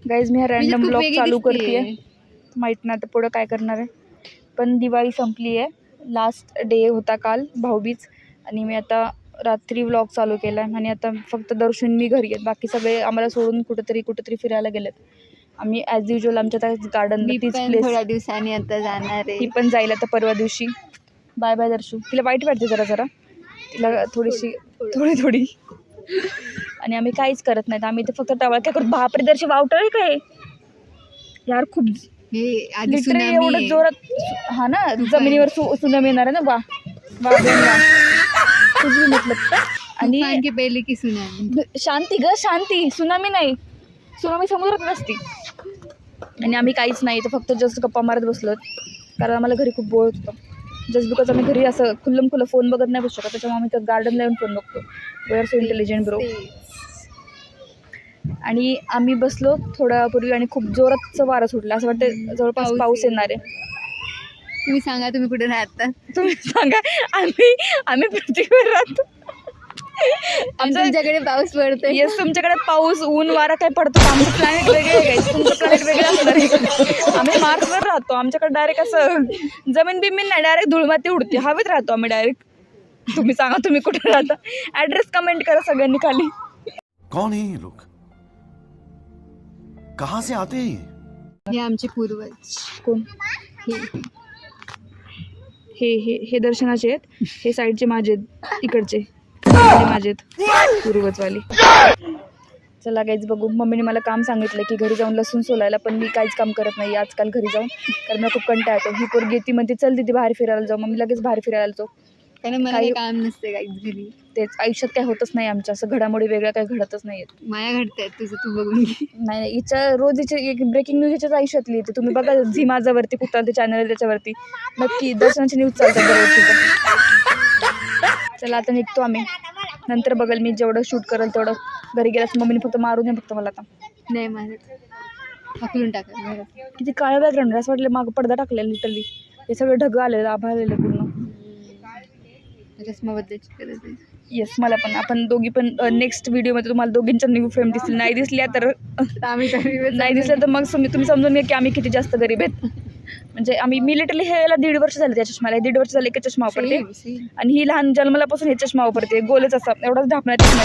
Guys मी हा random blog चालू करते, माहीत नाही आता पुढं काय करणार आहे. पण दिवाळी संपली आहे, लास्ट डे होता काल भाऊबीज, आणि मी आता रात्री व्लॉग चालू केला आहे. आणि आता फक्त दर्शन मी घरी आहेत, बाकी सगळे आम्हाला सोडून कुठेतरी फिरायला गेलेत. आम्ही ॲज युजल आमच्या त्या गार्डनला तीच प्लेस थोड्या दिवसांनी आता जाणार आहे. ती पण जाईल आता परवा दिवशी. Bye bye Darshu. तिला वाईट वाटते जरा तिला थोडी आणि आम्ही काहीच करत नाहीत, आम्ही ते फक्त टवाळ काय करतो. बापरे दर्शी वावटळ काय यार, खूप लिटरली एवढं जोरात. हा ना, जमिनीवर सुनामी येणार आहे ना. वा तुझी म्हटलं का. आणि पहिले की सुनामी. शांती ग, शांती. सुनामी नाही, सुनामी समुद्रात नसती. आणि आम्ही काहीच नाही, तर फक्त जस्ट गप्पा मारत बसलो, कारण आम्हाला घरी खूप बोर होतं. जस्ट बिकॉज आम्ही घरी असं खुल्लं फोन बघत नाही बसू शकत, त्याच्यामुळे आम्ही तर गार्डनला येऊन फोन बघतो. We are so intelligent bro. आणि आम्ही बसलो थोड्यापूर्वी आणि खूप जोरातचं वारं सुटलं, असं वाटतं जवळपास पाऊस येणार आहे. तुम्ही सांगा तुम्ही कुठे राहता. तुम्ही सांगा. आम्ही पृथ्वीवर राहतो. आमच्याकडे पाऊस पडतो. येस, तुमच्याकडे पाऊस ऊन वारा काय पडतो. आमचं प्लॅनेट वेगळे आहे, तुमचं प्लॅनेट वेगळं असणार आहे. आम्ही मार्सवर राहतो, आमच्याकडे डायरेक्ट असं जमीन बिमीन नाही, डायरेक्ट धुळमाती उडते, हवेत राहतो आम्ही डायरेक्ट. तुम्ही सांगा तुम्ही कुठे राहता. ॲड्रेस कमेंट करा सगळ्यांनी खाली. कौन है ये लोग, कहाँ से आते हैं? हे आमचे पूर्वज. कोण? हे दर्शनाचे आहेत, हे साईडचे माझे आहेत, इकडचे माझे आहेत पूर्वजवाली. चला गाईज बघू. मम्मीने मला काम सांगितलं की घरी जाऊन लसूण सोलायला, पण मी काहीच काम करत नाही आजकाल घरी जाऊन, कारण मला खूप कंटाळा येतो. ही पोरगी ती म्हणते चल तिथे बाहेर फिरायला जाऊ, मम्मी लगेच बाहेर फिरायला जाऊ. कारण मला काही काम नसते काहीच घरी. तेच, आयुष्यात काय होतच नाही आमच्या, असं घडामोडी वेगळ्या काही घडतच नाही आहेत. माया घडतायत तुझं, तू बघून घे. नाही, हिच्या रोज हिची एक ब्रेकिंग न्यूज हिच्याच आयुष्यातली येते. तुम्ही बघा झी माझावरती कुठला ते चॅनल आहे त्याच्यावरती नक्की दर्शनाची न्यूज चालतात दररोजची. चला आता निघतो आम्ही, नंतर बघल मी जेवढं शूट करेल तेवढं. घरी गेल्यास मम्मीने फक्त मारून नये फक्त मला आता. नाही माझं हाकलून टाका. किती काळं बॅकग्राऊंड, असं वाटलं मागं पडदा टाकलेला लिटरली. हे सगळं ढगं आलेलं, आभाळ आलेलं पूर्ण. चष्मा बदलायची गरज आहे. येस, मला पण. आपण दोघी पण नेक्स्ट व्हिडिओमध्ये तुम्हाला दोघींच्या न्यू फ्रेम दिसतील. नाही दिसल्या तर नाही दिसल्या तर मग तुम्ही समजून घ्या की आम्ही किती जास्त गरीब आहेत. म्हणजे मी लिटरली ह्याला 1.5 वर्ष झाले त्या चष्माला. 1.5 वर्ष झाले एक चष्मा वापरते, आणि ही लहान जन्मलापासून हे चष्मा वापरते. गोलच असा एवढाच ढापण्यात चष्मा.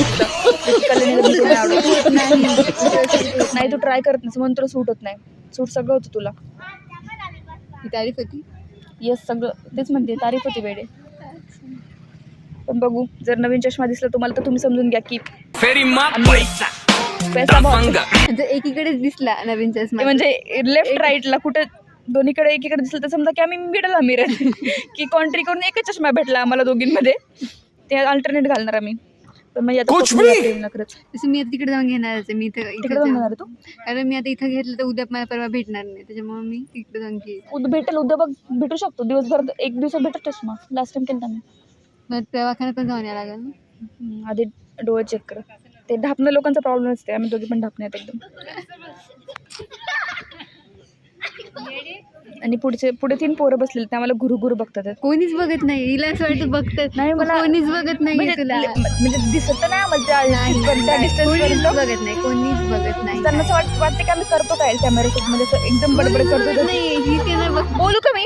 नाही तू ट्राय करत नाही म्हणून तुला सूट होत नाही. सूट सगळं होतं तुला. ही तारीफ होती. येस, सगळं तेच म्हणते, तारीफ होती वेडे. पण बघू, जर नवीन चष्मा दिसला तुम्हाला तर तुम्ही समजून घ्या की जर एकीकडेच दिसला नवीन चष्मा, म्हणजे लेफ्ट राईटला कुठे दोन्हीकडे एकीकडे दिसलं तर समजा की आम्ही मिडल अमीर आहे की कॉन्ट्री करून एकच चष्मा भेटला आम्हाला दोघींमध्ये, ते अल्टरनेट घालणार आम्ही. पण म्हणजे आता खरंच तसं मी आता तिकडे जाऊन घेणारच आहे. मी तिकडे जाऊन घेणार तू, कारण मी आता इथं घेतलं तर उद्या मला परवा भेटणार नाही, त्याच्यामुळे मी तिकडे जाऊन घेईन. भेटेल उद्या, बघ भेटू शकतो दिवसभर, एक दिवसात भेटत चष्मा. लास्ट टाइम केलं मी. मग दवाखान्यात पण जाऊन यायला लागेल ना. आधी डोळे चेक कर. ते ढापणं लोकांचा प्रॉब्लेम असते, आम्ही दोघी पण ढापणे आहेत एकदम. आणि पुढे 3 पोरं बसलेली, ते आम्हाला गुरु बघतात. कोणीच बघत नाही, हिला असं वाटतं बघतात. नाही, मला कोणीच बघत नाही तुला, म्हणजे दिसत तर नाही आम्हाला बघत नाही, कोणीच बघत नाही. त्यांना असं वाटतं की आम्ही करतो काय कॅमेऱ्यासोबत, म्हणजे एकदम बडबड करतो. नाही, ही त्यांना बोलू का मी,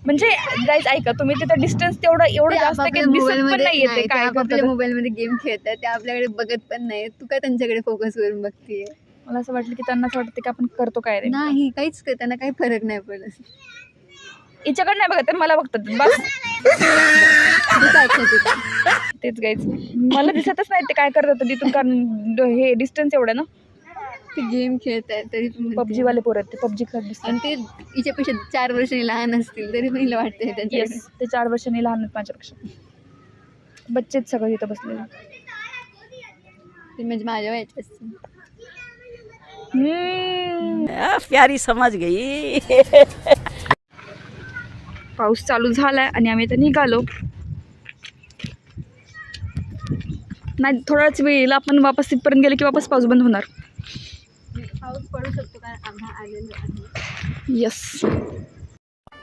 म्हणजे गाईज ऐका, तुम्ही तिथं डिस्टन्स एवढं जास्त काही दिसत पण नाही येते. काय आपल्या मोबाईलमध्ये गेम खेळतात, ते आपल्याकडे बघत पण नाही. तू काय त्यांच्याकडे फोकस करून बघतीये? मला असं वाटलं की त्यांना असं वाटतं की आपण करतो काय रे. नाही, काहीच त्यांना काही फरक नाही पडत. हिच्याकडे नाही बघत, मला बघतात बस. तेच गाईज, मला दिसतच नाही ते काय करतात तिथून, कारण हे डिस्टन्स एवढं ना. ते गेम खेळतात तरी PUBG वाले पोरं आहेत, ते PUBG खेळत दिसतात. आणि ते हिच्यापेक्षा 4 वर्षांनी लहान असतील तरी पण हिला वाटतं त्यांच्या. येस, ते 4 वर्षांनी लहान आहेत माझ्यापेक्षा. बच्चेच सगळं इथं बसलेलं. ते म्हणजे माझ्या वयाचे असतील. प्यारी समज गई. पाऊस चालू झालाय आणि आम्ही आता निघालो. नाही, थोडाच वेळ येईल, आपण वापस तिथपर्यंत गेले की वापस पाऊस बंद होणार. पाऊस पडू शकतो कारण आम्ही आलेलो आहे. Yes.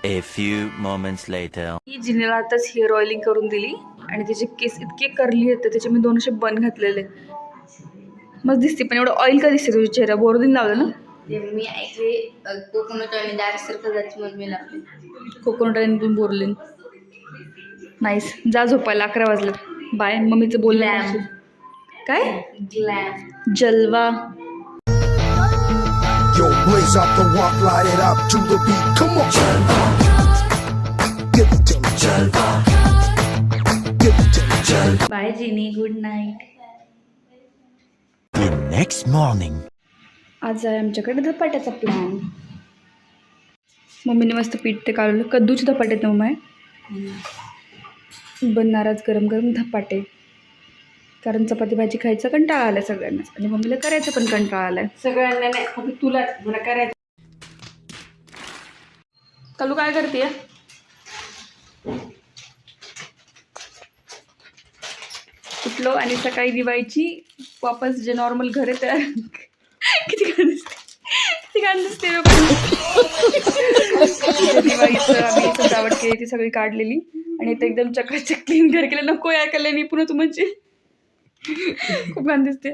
A few moments later. ही जिनेला आताच हेअर ऑइलिंग करून दिली आणि तिचे केस इतके करली आहेत, त्याचे मी 2 असे बन घातलेले. मस्त दिसते, पण एवढं ऑइल का दिसते तुझ्या चेहरा? बोरदीन लावलं ना. ते मी ऐकले कोकोनट आणि डार्क सर्कल मम्मी लागले. कोकोनट आणि पण बोरले. नाईस. जा झोपायला, 11 वाजले. बाय. मम्मीचं बोललं Glam. नशील. काय ग्लॅम. जलवा. Yo, blaze up the walk, light it up to the beat. Come on. Give it to me. Give it to me. Bye जिनी. Good night. The next morning. आज आहे आमच्याकडे धपाट्याचा प्लॅन. मम्मीने मस्त पीठ ते काढलं. कद्दूचे धपाटे आहेत ना मम्मा. बनणार आज गरम गरम धपाटे. कारण चपाती भाजी खायचा कंटाळा आला सगळ्यांनाच आणि मम्मीला करायचं पण कंटाळा आलाय. सगळ्यांना नाही फक्त तुला मला करायचं. कालू काय करते? उठलो आणि सकाळी दिवाळीची वापस जे नॉर्मल घर आहे त्या किती घाण दिसते दिवाळीचं आम्ही सजावट केली ती सगळी काढलेली आणि ते एकदम चकाचक क्लीन घर केलं. नको ऐकायला नाही पुन्हा तू म्हणजे खूप घाण दिसते.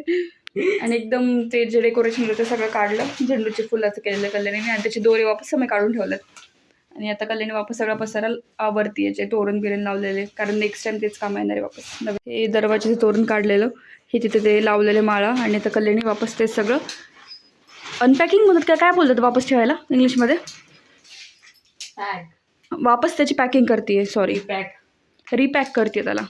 आणि एकदम ते जे डेकोरेशन होतं ते सगळं काढलं. झेंडूचे फुलाचं केलेलं कल्याणीने आणि त्याचे दोरे वापस मी काढून ठेवलं. आणि आता कल्याणी वापस सगळा पसारा आवरती याचे तोरण बिरण लावलेले कारण नेक्स्ट टाइम तेच काम येणार आहे वापस. हे दरवाजाचे तोरण काढलेलं हे तिथे ते लावलेले माळा आणि आता कल्याणी वापस ते सगळं अनपॅकिंग म्हणतात काय बोलतात वापस ठेवायला इंग्लिशमध्ये. वापस त्याची पॅकिंग करते. सॉरी रिपॅक करते त्याला.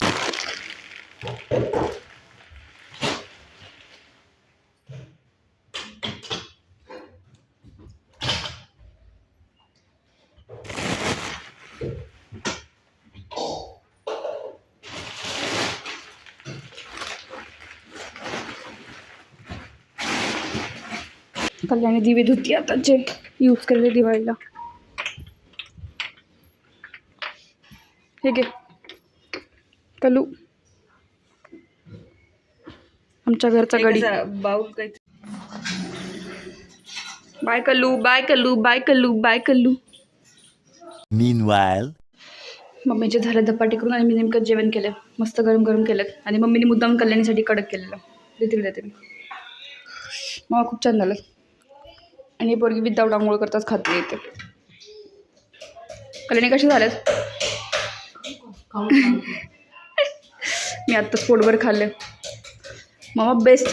कल्याणी दिवे धुती आता जे यूज केलेले दिवाळीला. हे घे कलू आमच्या घरचा गडी. बाऊल काय. Bye Kallu bye Kallu bye Kallu bye Kallu. Meanwhile. मम्मीचे झाले धपाटे करून आणि मी नेमकं जेवण केलं. मस्त गरम गरम केलं आणि मम्मीने मुद्दाम कल्याणीसाठी कडक केलेलं. देते मी. मला खूप छान झालं. आणि पोरगी विदाऊट आंघोळ करताच खाते येते. कल्याणी कशी झाल्यात? मी आत्ताच पोटभर खाल्ले. मामा बेस्ट.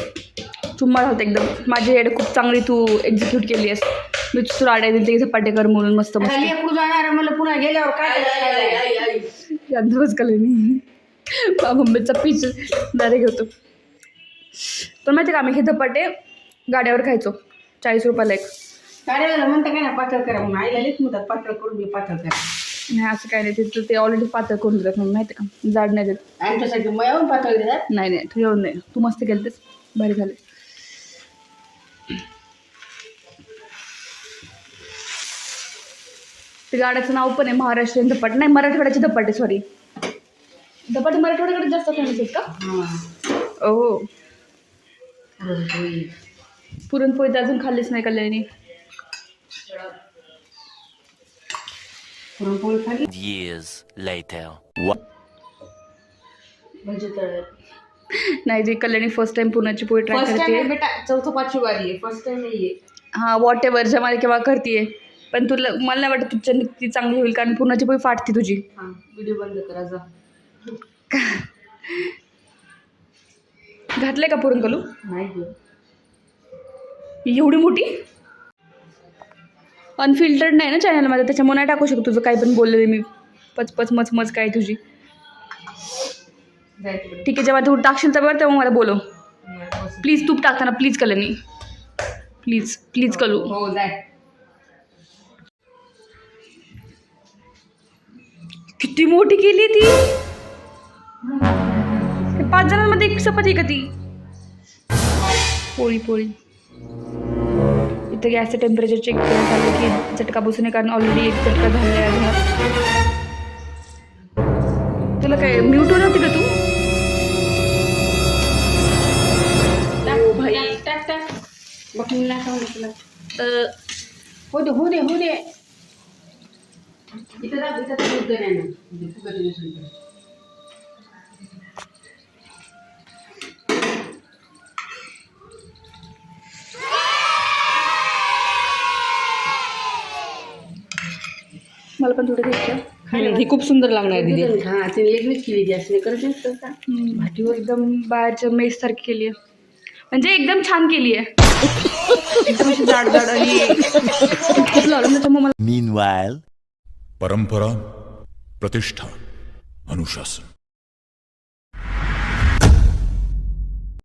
तुम्हाला होतं एकदम. माझी एड खूप चांगली तू एक्झिक्यूट केली आहेस. मी तुला आड्या दिली धपाटे कर म्हणून मस्त मस्त. मला पुन्हा गेल्यावर काय यांनाच कल्याणी मम्मीचा पीच डायरेक्ट होतो. पण माहिती का आम्ही हे धपाटे गाड्यावर खायचो 40 रुपयाला एक. गाड्याला म्हणता काय ना पातळ करा म्हणून आईला लेच म्हणतात पातळ करून मी पातळ करा. नाही असं काय नाही. तिथं ते ऑलरेडी पातळ करून देतात म्हणून माहिती का. जाड नाही देत. आमच्यासाठी मग पातळ देतात. नाही तू येऊन नाही. तू मस्त केलं तेच भारी झाले. ते गाड्याचं नाव पण आहे महाराष्ट्रीयन धपाटे. नाही मराठवाड्याचे धपाटे. सॉरी धपाटे मराठवाड्याकडे जास्त फेमस आहेत का? ओ पुरणपोळी तर अजून खाल्लीच नाही कल्याणी. पुरणपोळी खाली Years later. भजी तळत. नाही जी कल्याणी फर्स्ट टाइम पुरणाची पोळी ट्राय फर्स्ट करते. टाइम बेटा 4th-5वी वारी आहे. फर्स्ट टाइम नाहीये. हां वॉट एव्हर जेव्हा केव्हा करते. पण तुला मला नाही वाटत तुझ्या ती चांगली होईल कारण पुरणाची पोळी फाटते तुझी. हां व्हिडिओ बंद करा जा. घातले का पुरण कलू? नाही ग एवढी मोठी अनफिल्टर्ड नाही ना चॅनलमध्ये त्याच्यामुळे नाही टाकू शकतो. तुझं काही पण बोललेलं मी पचपच मचमच काय तुझी. जायचं ठीक आहे जेव्हा तू टाकशील तर बरं तेव्हा मला बोलव प्लीज. तूप टाकताना प्लीज कल्याणी. प्लीज कलू. हो जाय. किती मोठी केली ती. 5 जणांमध्ये एक चपाती का ती. पोळी इथं गॅसचं टेम्परेचर चेक करण्यात आलं की झटका बसू नये कारण ऑलरेडी एक झटका झालेला आहे. तुला काय म्यूट होणार होती का तू? भाई टाक बघ मी नाही सांगू तुला. हो दे इथं दूध नाही ना. मला पण थोडं घ्यायचं. ही खूप सुंदर लागणार दीदी. हा तिने लेगनीच केली ती असं करत नसतं का भाजी एकदम बाहेरच्या मेस सारखी केली आहे, म्हणजे एकदम छान केली आहे. एकदम अशी जाड जाड आणि खूप लावलं त्याच्यामुळे मला Meanwhile, परंपरा, प्रतिष्ठा, अनुशासन.